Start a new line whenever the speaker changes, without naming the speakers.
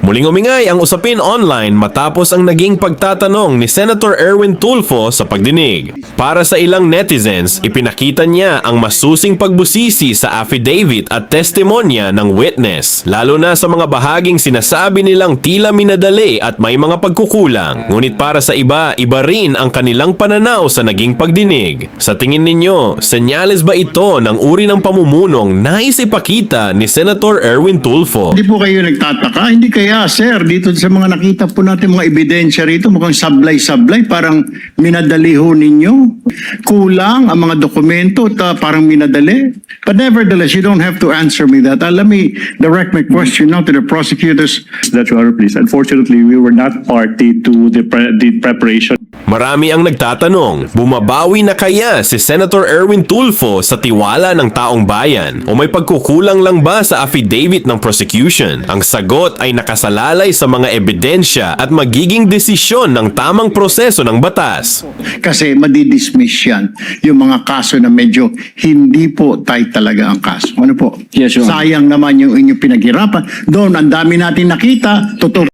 Muling umingay ang usapin online matapos ang naging pagtatanong ni Senator Erwin Tulfo sa pagdinig. Para sa ilang netizens, ipinakita niya ang masusing pagbusisi sa affidavit at testimonya ng witness, lalo na sa mga bahaging sinasabi nilang tila minadali at may mga pagkukulang. Ngunit para sa iba, iba rin ang kanilang pananaw sa naging pagdinig. Sa tingin ninyo, senyales ba ito ng uri ng pamumunong nais ipakita ni Senator Erwin Tulfo?
Hindi po kayo nagtataka? Hindi kaya, sir, dito sa mga nakita po natin mga ebidensya rito, mukhang sablay-sablay, parang minadali ho ninyo. Kulang ang mga dokumento at parang minadali. But nevertheless, you don't have to answer me that. Let me direct my question now to the prosecutors.
That you are pleased. Unfortunately, we were not party to the preparation.
Marami ang nagtatanong, bumabawi na kaya si Senator Erwin Tulfo sa tiwala ng taong bayan o may pagkukulang lang ba sa affidavit ng prosecution? Ang sagot ay nakasalalay sa mga ebidensya at magiging desisyon ng tamang proseso ng batas.
Kasi madidismiss yan yung mga kaso na medyo hindi po tight talaga ang kaso. Ano po?
Yes, Your Honor.
Sayang naman yung inyong pinaghirapan. Doon, ang dami natin nakita. Totoo